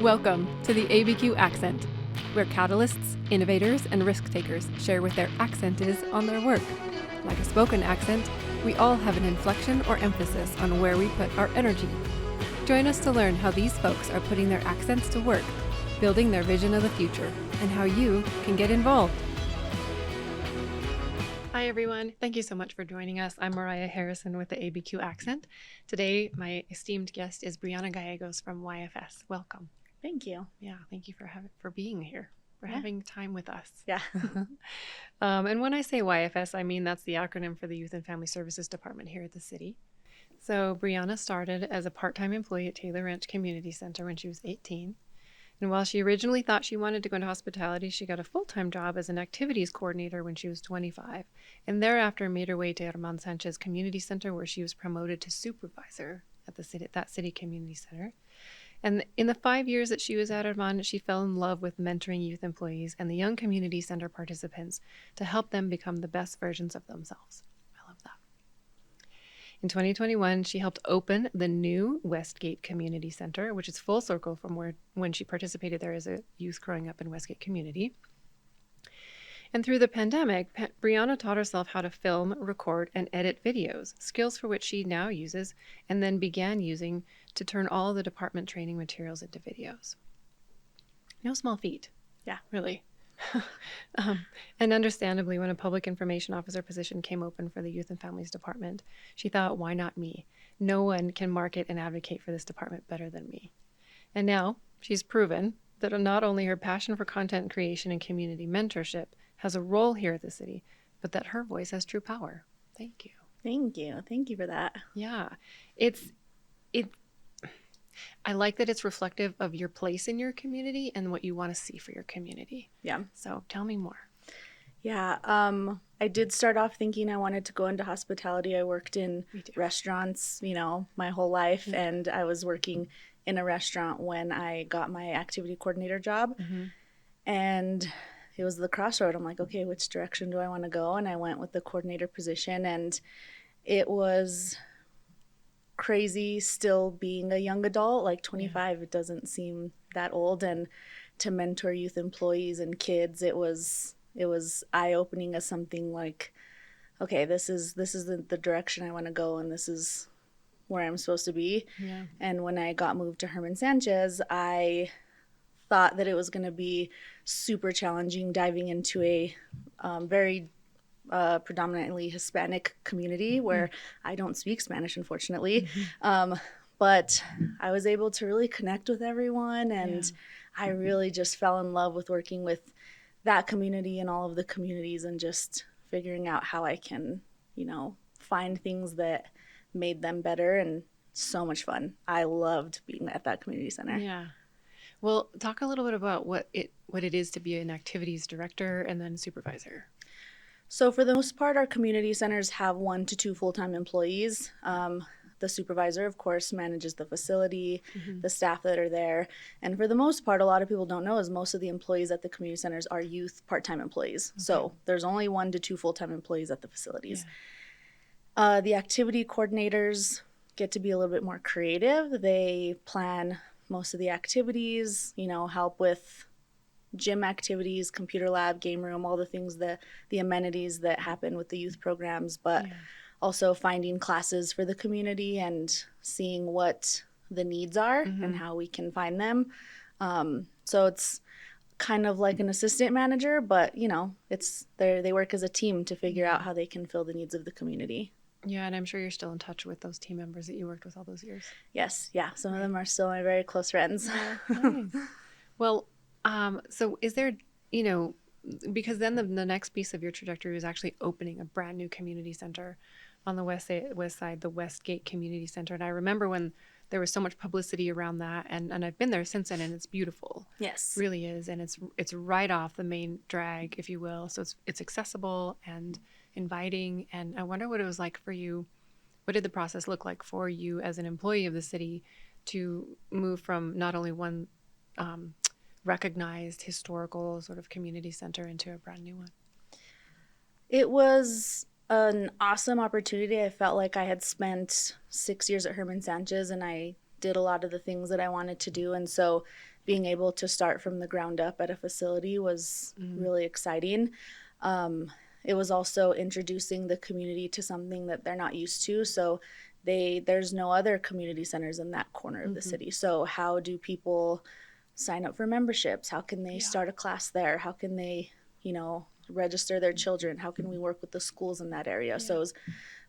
Welcome to the ABQ Accent, where catalysts, innovators, and risk takers share what their accent is on their work. Like a spoken accent, we all have an inflection or emphasis on where we put our energy. Join us to learn how these folks are putting their accents to work, building their vision of the future, and how you can get involved. Hi, everyone. Thank you so much for joining us. I'm Mariah Harrison with the ABQ Accent. Today, my esteemed guest is Brianna Gallegos from YFS. Welcome. Thank you. Yeah, thank you for being here, for having time with us. Yeah. And when I say YFS, I mean that's the acronym for the Youth and Family Services Department here at the city. So Brianna started as a part-time employee at Taylor Ranch Community Center when she was 18. And while she originally thought she wanted to go into hospitality, she got a full-time job as an activities coordinator when she was 25, and thereafter made her way to Herman Sanchez Community Center, where she was promoted to supervisor at that city community center. And in the 5 years that she was at Herman, she fell in love with mentoring youth employees and the young community center participants to help them become the best versions of themselves. I love that. In 2021, she helped open the new Westgate Community Center, which is full circle from when she participated there as a youth growing up in Westgate community. And through the pandemic, Brianna taught herself how to film, record, and edit videos, skills for which she now uses and then began using to turn all the department training materials into videos. No small feat. Yeah. Really. And understandably, when a public information officer position came open for the Youth and Families Department, she thought, why not me? No one can market and advocate for this department better than me. And now she's proven that not only her passion for content creation and community mentorship has a role here at the city, but that her voice has true power. Thank you. Thank you. Thank you for that. Yeah. I like that it's reflective of your place in your community and what you want to see for your community. Yeah. So tell me more. Yeah. I did start off thinking I wanted to go into hospitality. I worked in restaurants, my whole life. Mm-hmm. And I was working in a restaurant when I got my activity coordinator job. Mm-hmm. And it was the crossroad. I'm like, okay, which direction do I want to go? And I went with the coordinator position, and it was crazy still being a young adult, like 25. Yeah. It doesn't seem that old. And to mentor youth employees and kids, it was eye-opening as something like, okay, this is the direction I want to go, and this is where I'm supposed to be. Yeah. And when I got moved to Herman Sanchez, I thought that it was going to be super challenging diving into a very predominantly Hispanic community where I don't speak Spanish, unfortunately. Mm-hmm. But I was able to really connect with everyone, and I really just fell in love with working with that community and all of the communities, and just figuring out how I can, find things that made them better. And so much fun. I loved being at that community center. Yeah. Well, talk a little bit about what it is to be an activities director and then supervisor. So for the most part, our community centers have 1 to 2 full-time employees. The supervisor, of course, manages the facility, mm-hmm. the staff that are there. And for the most part, a lot of people don't know is most of the employees at the community centers are youth part-time employees. Okay. So there's only 1 to 2 full-time employees at the facilities. Yeah. The activity coordinators get to be a little bit more creative. They plan most of the activities, help with gym activities, computer lab, game room, all the things, the amenities that happen with the youth programs, but also finding classes for the community and seeing what the needs are, mm-hmm. and how we can find them. So it's kind of like an assistant manager, but they work as a team to figure out how they can fill the needs of the community. Yeah, and I'm sure you're still in touch with those team members that you worked with all those years. Yes, yeah. Some of them are still my very close friends. Nice. Well, so is there, because then the next piece of your trajectory was actually opening a brand new community center on the west side, the Westgate Community Center. And I remember when there was so much publicity around that, and I've been there since then, and it's beautiful. Yes. It really is. And it's right off the main drag, if you will. So it's accessible and inviting. And I wonder what it was like for you. What did the process look like for you as an employee of the city to move from not only one recognized historical sort of community center into a brand new one? It was an awesome opportunity. I felt like I had spent 6 years at Herman Sanchez, and I did a lot of the things that I wanted to do. And so being able to start from the ground up at a facility was really exciting. It was also introducing the community to something that they're not used to. So there's no other community centers in that corner of the city. So how do people sign up for memberships? How can they start a class there? How can they, register their children? How can we work with the schools in that area? So it was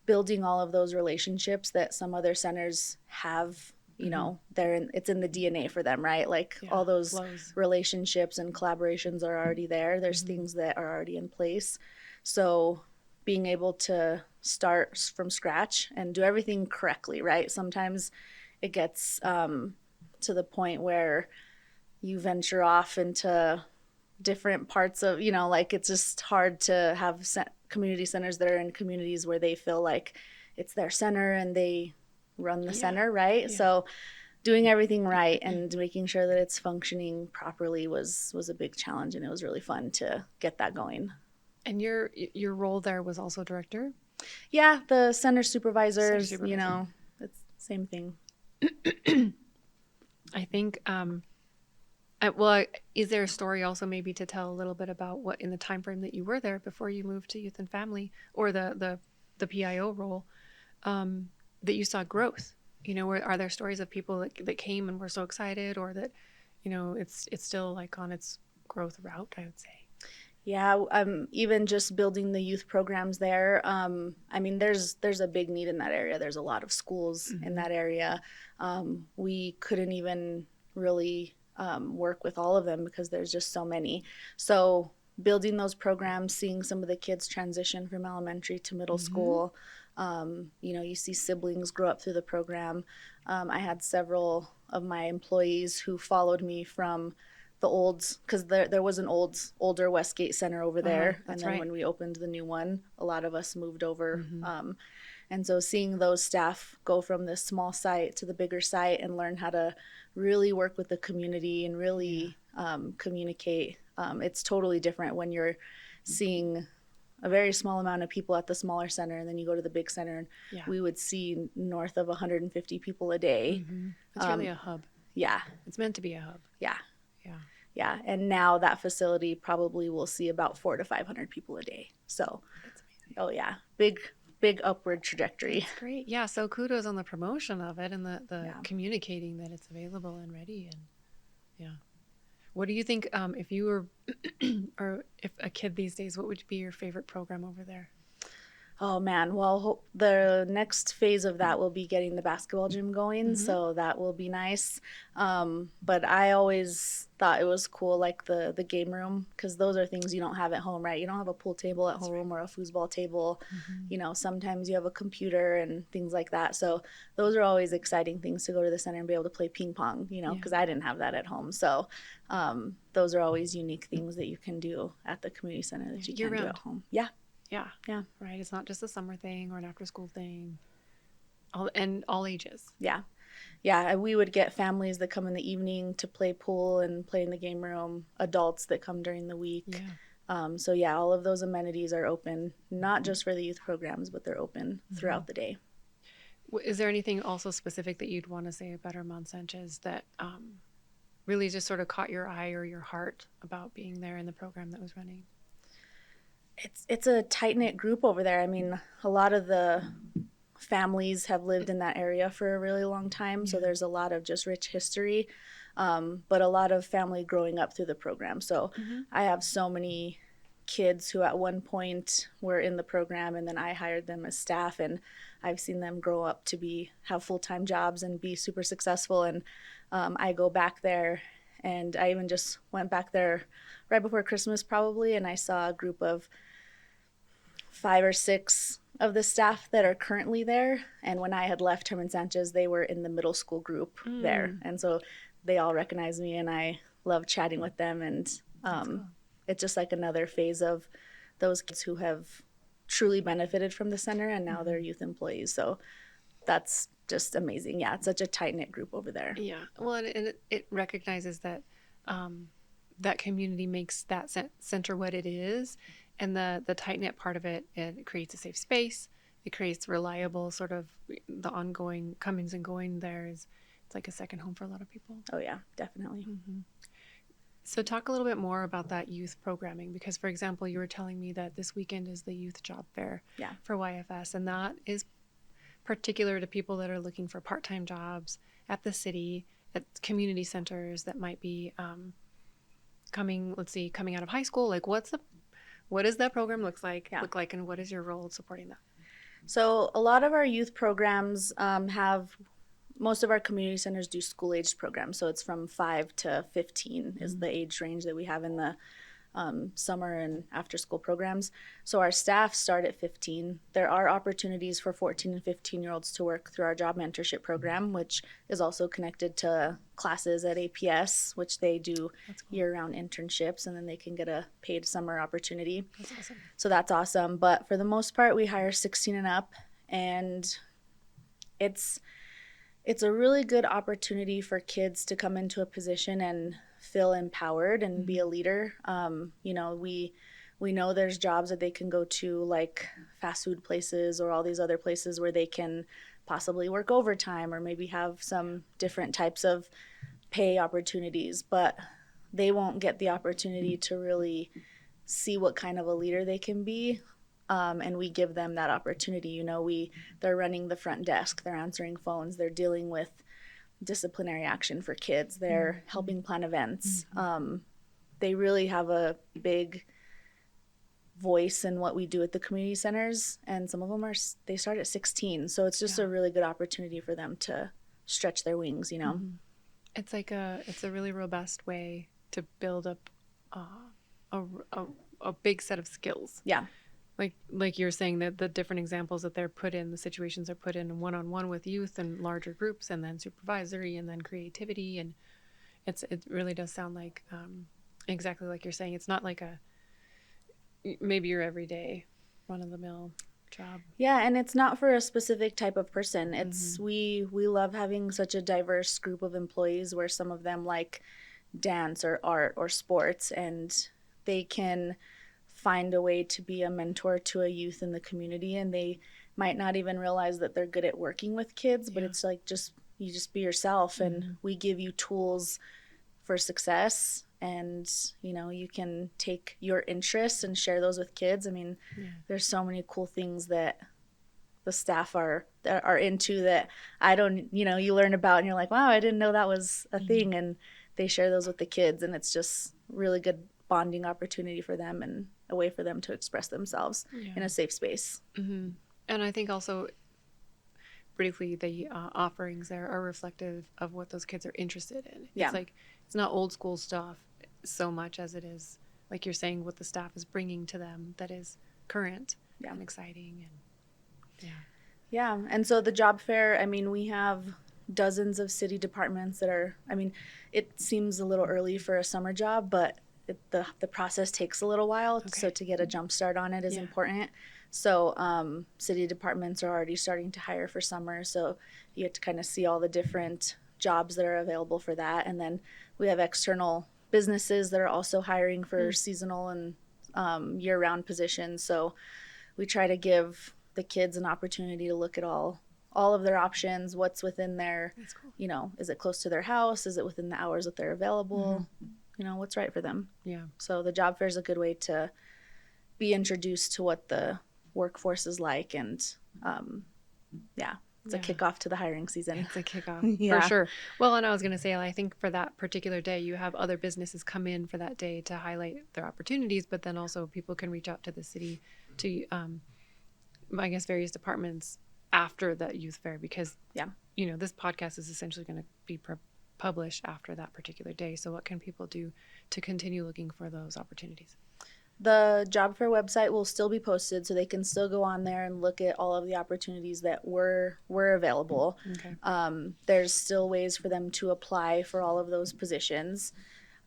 building all of those relationships that some other centers have. It's in the DNA for them, right? Like all those relationships and collaborations are already there. There's things that are already in place. So being able to start from scratch and do everything correctly, right? Sometimes it gets to the point where you venture off into different parts of, like it's just hard to have community centers that are in communities where they feel like it's their center and they run the center, right? So doing everything right and making sure that it's functioning properly was a big challenge, and it was really fun to get that going. And your role there was also director? Yeah, the center supervisors, it's the same thing. I think, is there a story also maybe to tell a little bit about what in the time frame that you were there before you moved to youth and family, or the PIO role, that you saw growth? Are there stories of people that came and were so excited, or that, it's still like on its growth route, I would say? Yeah, even just building the youth programs there. There's a big need in that area. There's a lot of schools in that area. We couldn't even really work with all of them because there's just so many. So building those programs, seeing some of the kids transition from elementary to middle school. You see siblings grow up through the program. I had several of my employees who followed me from the old, because there was an older Westgate Center over there, and then when we opened the new one, a lot of us moved over. And so seeing those staff go from this small site to the bigger site and learn how to really work with the community and really communicate, it's totally different when you're seeing a very small amount of people at the smaller center, and then you go to the big center, and we would see north of 150 people a day. It's really a hub. Yeah. It's meant to be a hub. Yeah. Yeah. Yeah. And now that facility probably will see about 400 to 500 people a day. So, that's amazing. Oh yeah, big upward trajectory. That's great. Yeah. So kudos on the promotion of it and the communicating that it's available and ready. And yeah. What do you think, if you were, or if a kid these days, what would be your favorite program over there? Oh man, well, the next phase of that will be getting the basketball gym going, so that will be nice. But I always thought it was cool, like the game room, because those are things you don't have at home, right? You don't have a pool table at home or a foosball table. Sometimes you have a computer and things like that. So those are always exciting things to go to the center and be able to play ping pong, because I didn't have that at home. So those are always unique things that you can do at the community center that you can't do at home. Yeah. Yeah. Right. It's not just a summer thing or an after school thing. All ages. Yeah. Yeah. We would get families that come in the evening to play pool and play in the game room, adults that come during the week. Yeah. All of those amenities are open, not just for the youth programs, but they're open throughout the day. Is there anything also specific that you'd want to say about Herman Sanchez that really just sort of caught your eye or your heart about being there in the program that was running? It's a tight-knit group over there. I mean, a lot of the families have lived in that area for a really long time, so there's a lot of just rich history, but a lot of family growing up through the program. So I have so many kids who at one point were in the program, and then I hired them as staff, and I've seen them grow up to have full-time jobs and be super successful. And I go back there, and I even just went back there right before Christmas probably, and I saw a group of 5 or 6 of the staff that are currently there. And when I had left Herman Sanchez, they were in the middle school group there. And so they all recognize me, and I love chatting with them. And cool. It's just like another phase of those kids who have truly benefited from the center, and now they're youth employees. So that's just amazing. Yeah, it's such a tight-knit group over there. Yeah. Well, and it recognizes that that community makes that center what it is. And the tight-knit part of it creates a safe space. It creates reliable sort of the ongoing comings and going there is It's like a second home for a lot of people. Oh yeah, definitely. So talk a little bit more about that youth programming, because, for example, you were telling me that this weekend is the youth job fair for YFS, and that is particular to people that are looking for part-time jobs at the city, at community centers that might be coming out of high school. Like, what does that program look like, and what is your role supporting that? So a lot of our youth programs most of our community centers do school-aged programs. So it's from 5 to 15 is the age range that we have in the summer and after-school programs. So our staff start at 15. There are opportunities for 14 and 15-year-olds to work through our job mentorship program, which is also connected to classes at APS, which they do year-round internships, and then they can get a paid summer opportunity. That's awesome. So that's awesome. But for the most part, we hire 16 and up, and it's a really good opportunity for kids to come into a position and feel empowered and be a leader. We know there's jobs that they can go to, like fast food places or all these other places where they can possibly work overtime or maybe have some different types of pay opportunities, but they won't get the opportunity to really see what kind of a leader they can be. And we give them that opportunity. They're running the front desk, they're answering phones, they're dealing with disciplinary action for kids, they're helping plan events. They really have a big voice in what we do at the community centers, and some of them they start at 16, so it's just a really good opportunity for them to stretch their wings. It's like it's a really robust way to build up a big set of skills. Like you're saying, that the different examples that they're put in, the situations they're put in one-on-one with youth and larger groups, and then supervisory, and then creativity, and it really does sound like exactly like you're saying. It's not like maybe your everyday run-of-the-mill job. Yeah, and it's not for a specific type of person. It's we love having such a diverse group of employees, where some of them like dance or art or sports, and they can find a way to be a mentor to a youth in the community, and they might not even realize that they're good at working with kids, but it's like you just be yourself, and we give you tools for success, and you can take your interests and share those with kids. I mean, there's so many cool things that the staff are into that I don't, you learn about, and you're like, wow, I didn't know that was a thing, and they share those with the kids, and it's just really good bonding opportunity for them and a way for them to express themselves in a safe space. And I think also, briefly, the offerings there are reflective of what those kids are interested in. It's like, it's not old school stuff so much as it is, like you're saying, what the staff is bringing to them that is current and exciting. And and so the job fair, I mean, we have dozens of city departments that are, I mean, it seems a little early for a summer job, but the process takes a little while, so to get a jump start on it is important. So city departments are already starting to hire for summer, so you have to kind of see all the different jobs that are available for that. And then we have external businesses that are also hiring for seasonal and year-round positions. So we try to give the kids an opportunity to look at all of their options, what's within their, is it close to their house? Is it within the hours that they're available? What's right for them. So the job fair is a good way to be introduced to what the workforce is like, and it's a kickoff to the hiring season. It's a kickoff for sure. Well, and I was going to say, I think for that particular day, you have other businesses come in for that day to highlight their opportunities, but then also people can reach out to the city to, I guess, various departments after that youth fair, because this podcast is essentially going to be published after that particular day. So what can people do to continue looking for those opportunities? The job fair website will still be posted, so they can still go on there and look at all of the opportunities that were available. There's still ways for them to apply for all of those positions.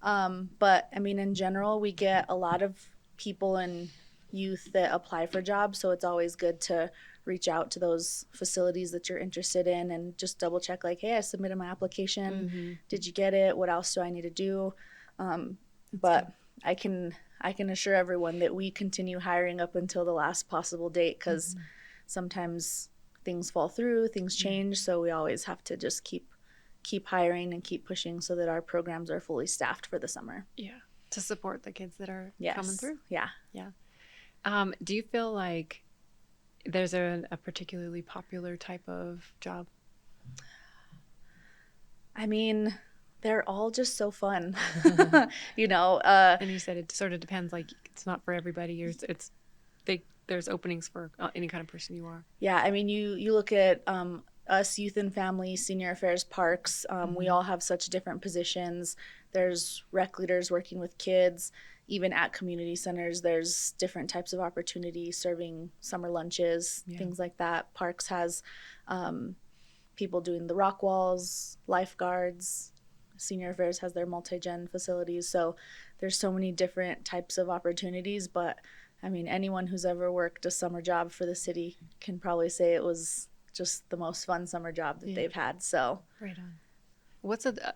But I mean, in general, we get a lot of people and youth that apply for jobs, so it's always good to reach out to those facilities that you're interested in and just double check, like, hey, I submitted my application. Did you get it? What else do I need to do? But I can assure everyone that we continue hiring up until the last possible date, because sometimes things fall through, things change, so we always have to just keep keep hiring and keep pushing so that our programs are fully staffed for the summer. Yeah. To support the kids that are Yes. coming through. Yeah. Yeah. Do you feel like there's a particularly popular type of job? I mean, they're all just so fun. You know, And you said it sort of depends, like it's not for everybody. There's openings for any kind of person you are. yeah, I mean, you look at us, youth and family, senior affairs, parks. We all have such different positions. There's rec leaders working with kids. Even at community centers, there's different types of opportunities, serving summer lunches, things like that. Parks has people doing the rock walls, lifeguards. Senior affairs has their multi-gen facilities. So there's so many different types of opportunities, but I mean, anyone who's ever worked a summer job for the city can probably say it was just the most fun summer job that they've had. So right on. What's a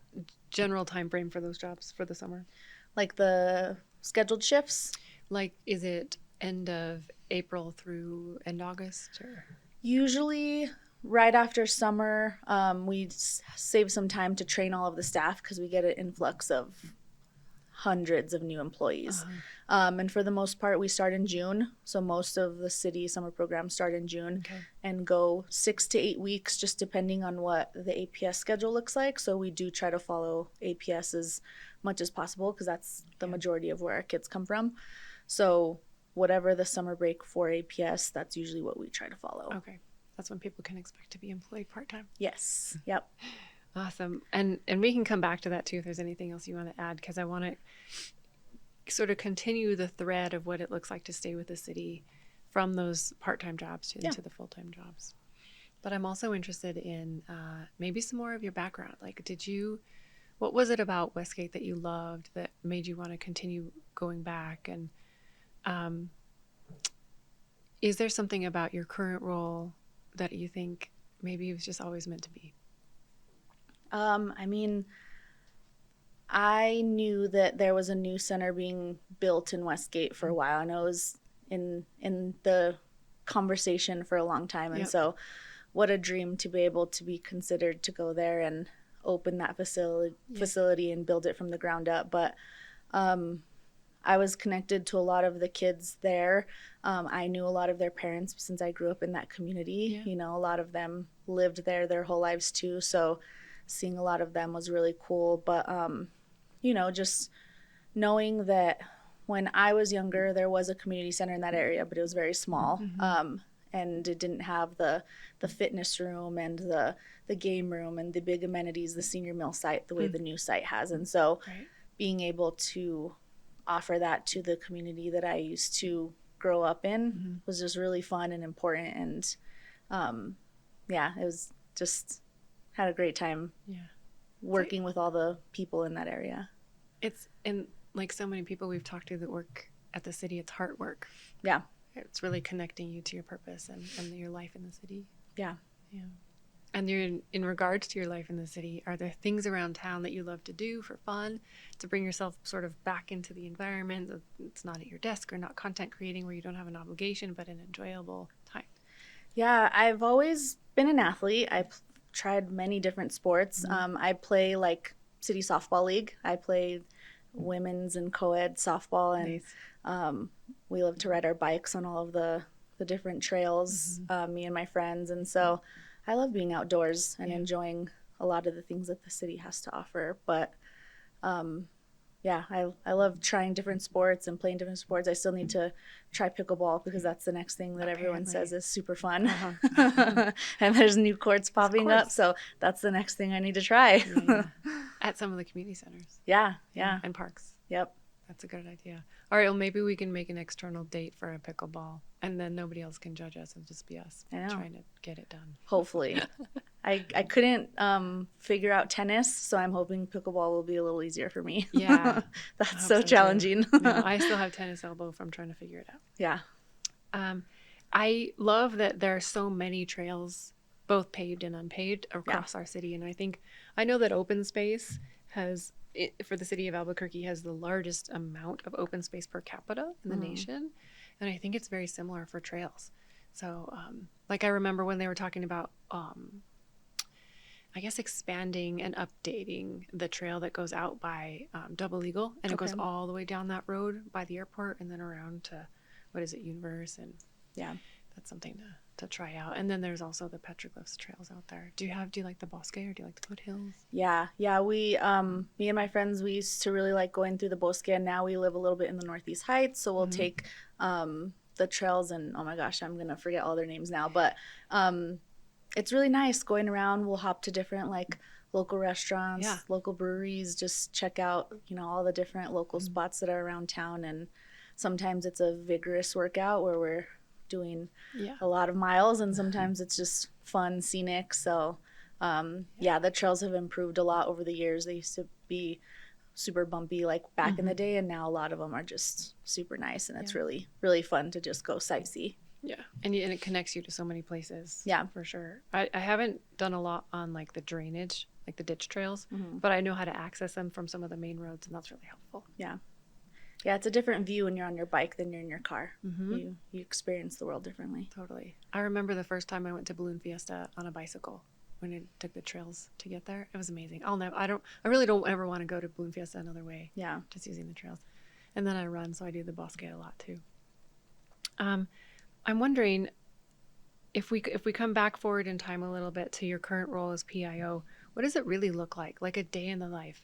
general time frame for those jobs for the summer? Like the scheduled shifts? Like, is it end of April through end August? Or? Usually right after summer, we save some time to train all of the staff because we get an influx of hundreds of new employees. And for the most part, we start in June. So most of the city summer programs start in June and go 6 to 8 weeks, just depending on what the APS schedule looks like. So we do try to follow APS as much as possible because that's the majority of where our kids come from. So whatever the summer break for APS, that's usually what we try to follow. Okay. That's when people can expect to be employed part-time. Yes. Yep. Awesome. And we can come back to that too if there's anything else you want to add, because I want to sort of continue the thread of what it looks like to stay with the city from those part-time jobs into the full-time jobs. But I'm also interested in maybe some more of your background. Like, what was it about Westgate that you loved that made you want to continue going back? And is there something about your current role that you think maybe it was just always meant to be? I mean, I knew that there was a new center being built in Westgate for a while. I know it was in the conversation for a long time. And so what a dream to be able to be considered to go there and open that facility and build it from the ground up. But I was connected to a lot of the kids there. I knew a lot of their parents since I grew up in that community. You know, a lot of them lived there their whole lives too. So seeing a lot of them was really cool. But, you know, just knowing that when I was younger, there was a community center in that area, but it was very small. And it didn't have the fitness room and the game room and the big amenities, the senior meal site, the way the new site has. And so being able to offer that to the community that I used to grow up in was just really fun and important. And it was just had a great time working with all the people in that area. And like so many people we've talked to that work at the city, it's hard work. Yeah. It's really connecting you to your purpose and your life in the city. Yeah. Yeah. And in regards to your life in the city, are there things around town that you love to do for fun, to bring yourself sort of back into the environment? It's not at your desk or not content creating where you don't have an obligation, but an enjoyable time. Yeah, I've always been an athlete. I've tried many different sports. I play like city softball league. I play women's and co-ed softball, and we love to ride our bikes on all of the different trails, me and my friends. And so I love being outdoors and enjoying a lot of the things that the city has to offer. But I love trying different sports and playing different sports. I still need to try pickleball because that's the next thing that everyone says is super fun. And there's new courts popping up, so that's the next thing I need to try. At some of the community centers. Yeah. And parks. Yep. That's a good idea. All right, well, maybe we can make an external date for a pickleball, and then nobody else can judge us. It'll just be us trying to get it done. Hopefully. I couldn't figure out tennis, so I'm hoping pickleball will be a little easier for me. Yeah. That's so challenging. No, I still have tennis elbow from trying to figure it out. Yeah. I love that there are so many trails, both paved and unpaved, across our city. And I know that open space for the city of Albuquerque has the largest amount of open space per capita in the nation. And I think it's very similar for trails. So, like I remember when they were talking about I guess, expanding and updating the trail that goes out by Double Eagle, and it goes Okay. all the way down that road by the airport and then around to, what is it, Universe, and Yeah. that's something to try out. And then there's also the petroglyphs trails out there. Do you like the Bosque, or do you like the foothills? Yeah. We, me and my friends, we used to really like going through the Bosque, and now we live a little bit in the Northeast Heights, so we'll take the trails, and oh my gosh, I'm gonna forget all their names now, but it's really nice going around. We'll hop to different like local restaurants, Yeah. local breweries, just check out, all the different local spots that are around town. And sometimes it's a vigorous workout where we're doing Yeah. a lot of miles, and sometimes it's just fun, scenic. So the trails have improved a lot over the years. They used to be super bumpy like back in the day, and now a lot of them are just super nice, and it's really, really fun to just go sightsee. Yeah. And it connects you to so many places. Yeah. For sure. I haven't done a lot on like the drainage, like the ditch trails, but I know how to access them from some of the main roads, and that's really helpful. Yeah, it's a different view when you're on your bike than you're in your car. You experience the world differently. Totally. I remember the first time I went to Balloon Fiesta on a bicycle when I took the trails to get there. It was amazing. I really don't ever want to go to Balloon Fiesta another way. Yeah. Just using the trails. And then I run, so I do the Bosque a lot too. I'm wondering if we come back forward in time a little bit to your current role as PIO, what does it really look like a day in the life?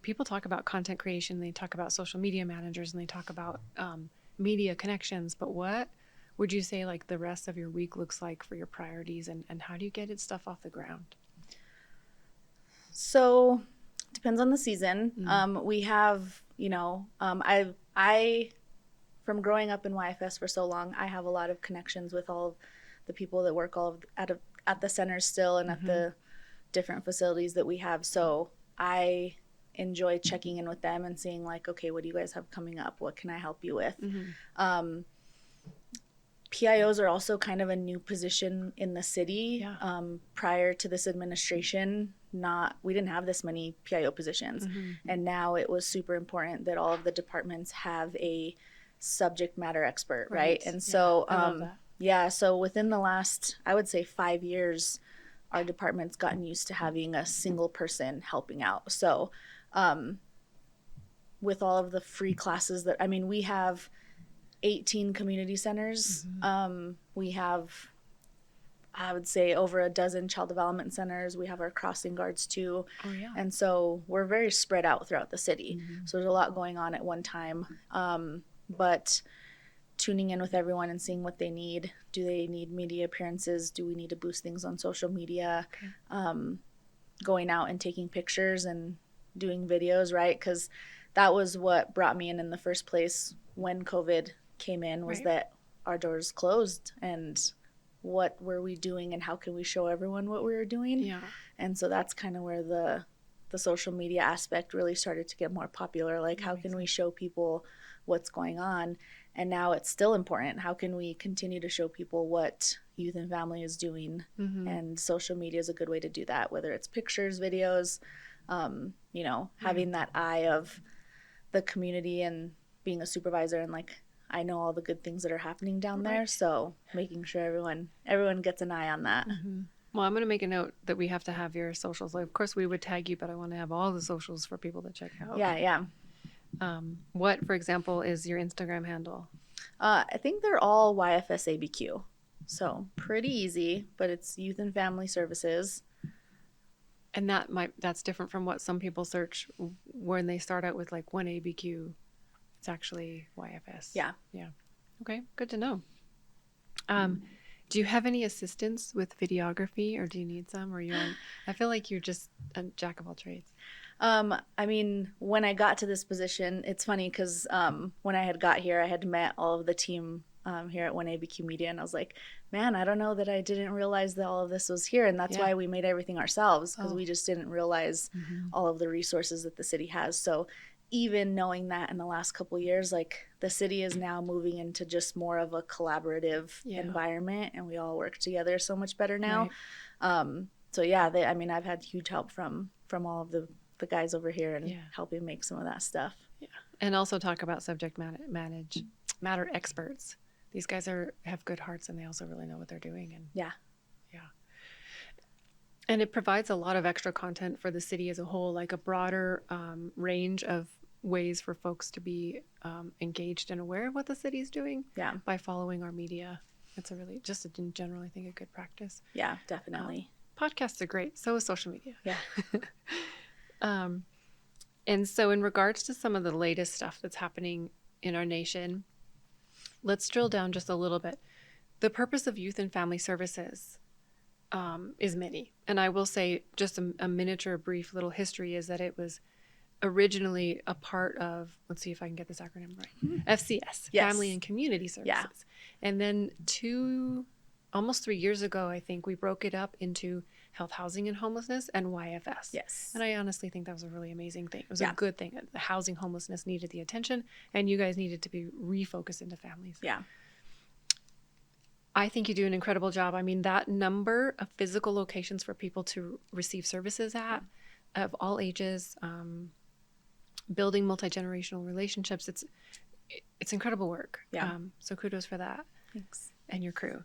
People talk about content creation, they talk about social media managers, and they talk about media connections, but what would you say like the rest of your week looks like for your priorities, and how do you get it stuff off the ground? So depends on the season. We have, I from growing up in YFS for so long, I have a lot of connections with all of the people that work at the center still, and at the different facilities that we have. So I enjoy checking in with them and seeing like, okay, what do you guys have coming up? What can I help you with? PIOs are also kind of a new position in the city. Yeah. Prior to this administration, we didn't have this many PIO positions. And now it was super important that all of the departments have a subject matter expert, right? And so I love that. So within the last, I would say 5 years, our department's gotten used to having a single person helping out. So with all of the free classes we have 18 community centers. We have, I would say, over a dozen child development centers. We have our crossing guards too. Oh yeah. And so we're very spread out throughout the city. So there's a lot going on at one time. But tuning in with everyone and seeing what they need. Do they need media appearances? Do we need to boost things on social media? Okay. Going out and taking pictures and doing videos, right? Because that was what brought me in the first place when COVID came in, was that our doors closed, and what were we doing and how can we show everyone what we were doing? Yeah. And so that's kind of where the social media aspect really started to get more popular. Like, how can we show people what's going on? And now it's still important. How can we continue to show people what youth and family is doing? And social media is a good way to do that, whether it's pictures, videos, having that eye of the community and being a supervisor, and like, I know all the good things that are happening down there. So making sure everyone gets an eye on that. Well, I'm going to make a note that we have to have your socials. Of course, we would tag you, but I want to have all the socials for people to check out. Yeah. What, for example, is your Instagram handle? I think they're all YFS ABQ. So pretty easy, but it's Youth and Family Services. And that's different from what some people search when they start out with like one ABQ. It's actually YFS. Yeah. Okay, good to know. Do you have any assistance with videography, or do you need some? Or I feel like you're just a jack of all trades. When I got to this position, it's funny because when I had got here, I had met all of the team here at 1ABQ Media, and I was like, man, I don't know that I didn't realize that all of this was here, and that's why we made everything ourselves, because we just didn't realize all of the resources that the city has. So even knowing that in the last couple of years, like, the city is now moving into just more of a collaborative environment, and we all work together so much better now. So yeah, I've had huge help from all of the guys over here and helping make some of that stuff. Yeah, and also talk about subject matter experts. These guys have good hearts, and they also really know what they're doing. And And it provides a lot of extra content for the city as a whole, like a broader range of ways for folks to be engaged and aware of what the city's doing by following our media. It's a really, just in general, I think a good practice. Yeah, definitely. Podcasts are great. So is social media. Yeah. And so in regards to some of the latest stuff that's happening in our nation, let's drill down just a little bit. The purpose of youth and family services is many. And I will say just a miniature, brief little history is that it was originally a part of, let's see if I can get this acronym right, FCS, Family and Community Services. Yeah. And then almost 3 years ago, I think we broke it up into Health, Housing, and Homelessness and YFS. Yes. And I honestly think that was a really amazing thing. It was a good thing. The housing homelessness needed the attention, and you guys needed to be refocused into families. Yeah. I think you do an incredible job. I mean, that number of physical locations for people to receive services at, of all ages, building multi-generational relationships, it's incredible work. Yeah. So kudos for that. Thanks. And your crew,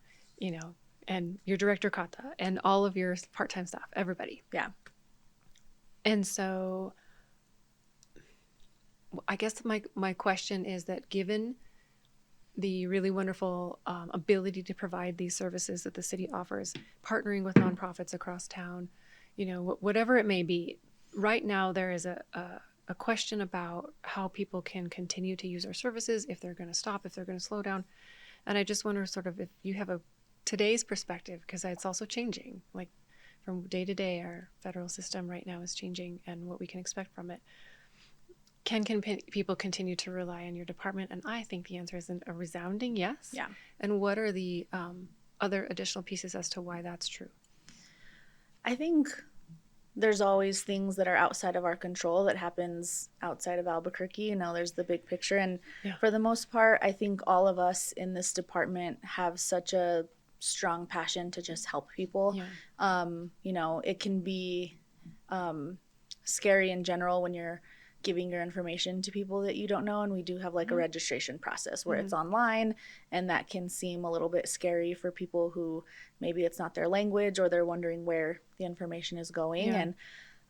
and your director Kata and all of your part-time staff, everybody. Yeah. And so I guess my question is that given the really wonderful ability to provide these services that the city offers, partnering with nonprofits across town, whatever it may be, right now there is a question about how people can continue to use our services, if they're going to stop, if they're going to slow down. And I just wonder sort of if you have today's perspective, because it's also changing, like from day to day, our federal system right now is changing and what we can expect from it. Can people continue to rely on your department? And I think the answer is a resounding yes. Yeah. And what are the other additional pieces as to why that's true? I think there's always things that are outside of our control that happens outside of Albuquerque. There's the big picture. And for the most part, I think all of us in this department have such a strong passion to just help people. Yeah. It can be scary in general when you're giving your information to people that you don't know. And we do have like a registration process where it's online, and that can seem a little bit scary for people who maybe it's not their language or they're wondering where the information is going. Yeah.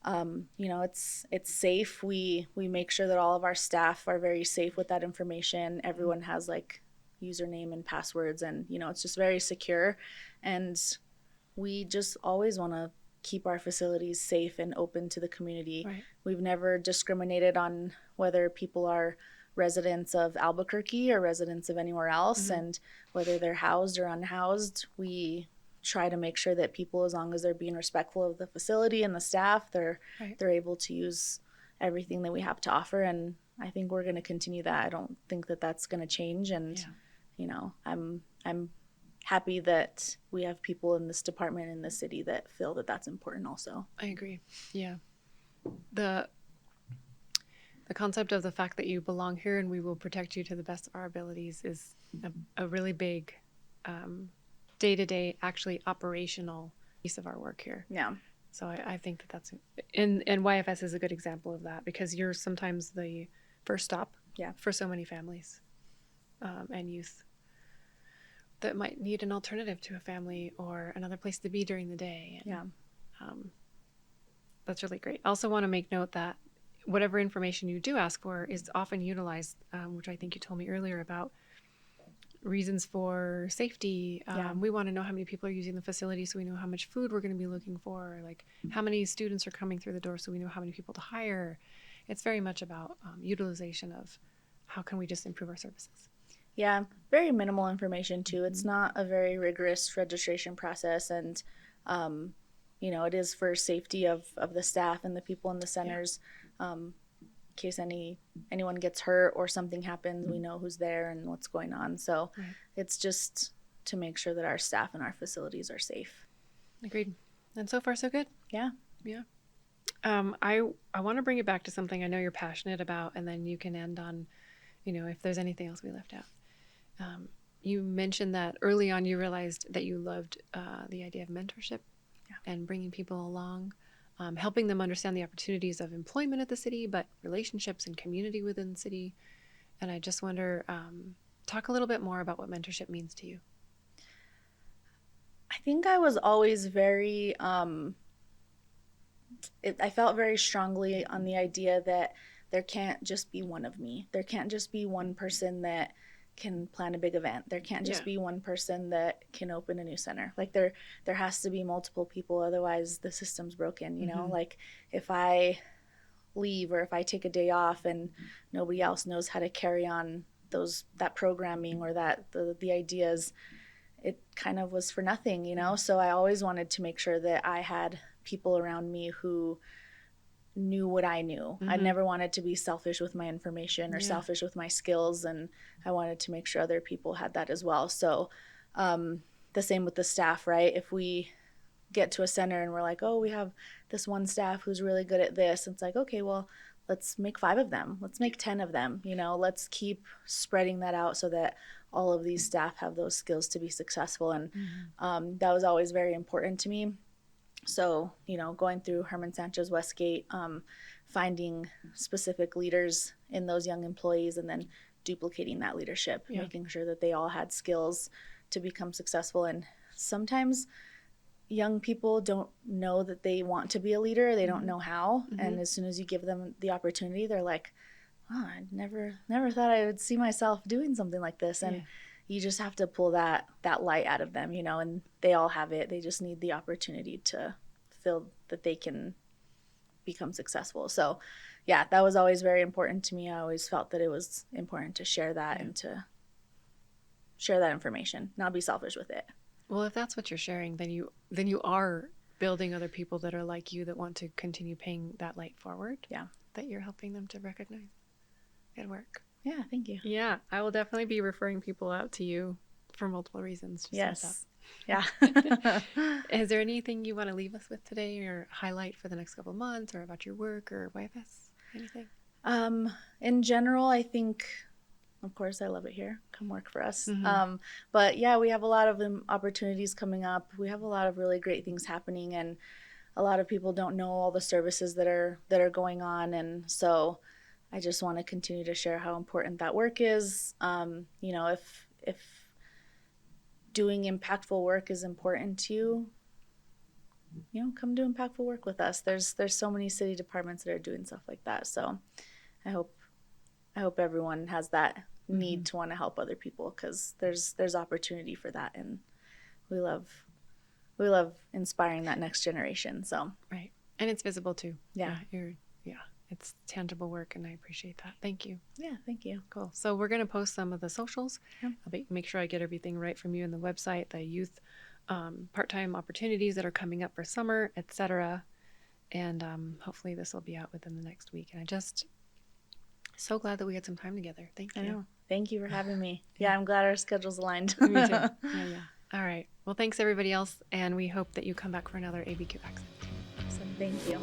And, it's safe. We make sure that all of our staff are very safe with that information. Everyone has like username and passwords, and, it's just very secure. And we just always want to keep our facilities safe and open to the community. Right. We've never discriminated on whether people are residents of Albuquerque or residents of anywhere else, and whether they're housed or unhoused. We try to make sure that people, as long as they're being respectful of the facility and the staff, they're able to use everything that we have to offer. And I think we're going to continue that. I don't think that that's going to change. And I'm happy that we have people in this department in the city that feel that that's important also. I agree. Yeah. The concept of the fact that you belong here and we will protect you to the best of our abilities is a really big day-to-day, actually operational piece of our work here. Yeah. So I think that's and YFS is a good example of that, because you're sometimes the first stop for so many families and youth that might need an alternative to a family or another place to be during the day. And, that's really great. I also want to make note that whatever information you do ask for is often utilized, which I think you told me earlier about reasons for safety. We want to know how many people are using the facility so we know how much food we're going to be looking for, like how many students are coming through the door so we know how many people to hire. It's very much about utilization of how can we just improve our services. Yeah, very minimal information too. It's not a very rigorous registration process, and it is for safety of the staff and the people in the centers. In case anyone gets hurt or something happens, we know who's there and what's going on. So it's just to make sure that our staff and our facilities are safe. Agreed. And so far so good. Yeah. I want to bring it back to something I know you're passionate about, and then you can end on if there's anything else we left out. You mentioned that early on you realized that you loved the idea of mentorship and bringing people along, helping them understand the opportunities of employment at the city, but relationships and community within the city. And I just wonder, talk a little bit more about what mentorship means to you. I think I was always very I felt very strongly on the idea that there can't just be one of me. There can't just be one person that can plan a big event. There can't just be one person that can open a new center. Like there has to be multiple people, otherwise the system's broken, you know? Like if I leave or if I take a day off and nobody else knows how to carry on that programming or the ideas, it kind of was for nothing, you know? So I always wanted to make sure that I had people around me who knew what I knew. I never wanted to be selfish with my information or selfish with my skills, and I wanted to make sure other people had that as well. So the same with the staff, right? If we get to a center and we're like, oh, we have this one staff who's really good at this, it's like, okay, well, let's make 5 of them. Let's make 10 of them, you know, let's keep spreading that out so that all of these staff have those skills to be successful. And that was always very important to me. So, you know, going through Herman Sanchez Westgate, finding specific leaders in those young employees and then duplicating that leadership, making sure that they all had skills to become successful. And sometimes young people don't know that they want to be a leader. They don't know how. And as soon as you give them the opportunity, they're like, oh, I never thought I would see myself doing something like this. And you just have to pull that light out of them, you know, and they all have it. They just need the opportunity to feel that they can become successful. So yeah, that was always very important to me. I always felt that it was important to share that and to share that information, not be selfish with it. Well, if that's what you're sharing, then you are building other people that are like you that want to continue paying that light forward. Yeah. That you're helping them to recognize. Good work. Yeah, thank you. Yeah, I will definitely be referring people out to you for multiple reasons. Yes. Yeah. Is there anything you want to leave us with today or highlight for the next couple of months or about your work or YFS? Anything? In general, I think, of course, I love it here. Come work for us. But yeah, we have a lot of opportunities coming up. We have a lot of really great things happening, and a lot of people don't know all the services that are going on. And so I just want to continue to share how important that work is. You know, if doing impactful work is important to you, you know, come do impactful work with us. There's so many city departments that are doing stuff like that. So I hope everyone has that need to want to help other people, because there's opportunity for that, and we love inspiring that next generation. So right, and it's visible too. Yeah, it's tangible work, and I appreciate that. Thank you. Yeah, thank you. Cool. So we're going to post some of the socials. I'll make sure I get everything right from you in the website, the youth part-time opportunities that are coming up for summer, etc. And hopefully this will be out within the next week. And I just so glad that we had some time together. Thank you. I know. Thank you for having me. Yeah, I'm glad our schedules aligned. Me too. Yeah. All right. Well, thanks everybody else, and we hope that you come back for another ABQ Accent. Awesome. Thank you.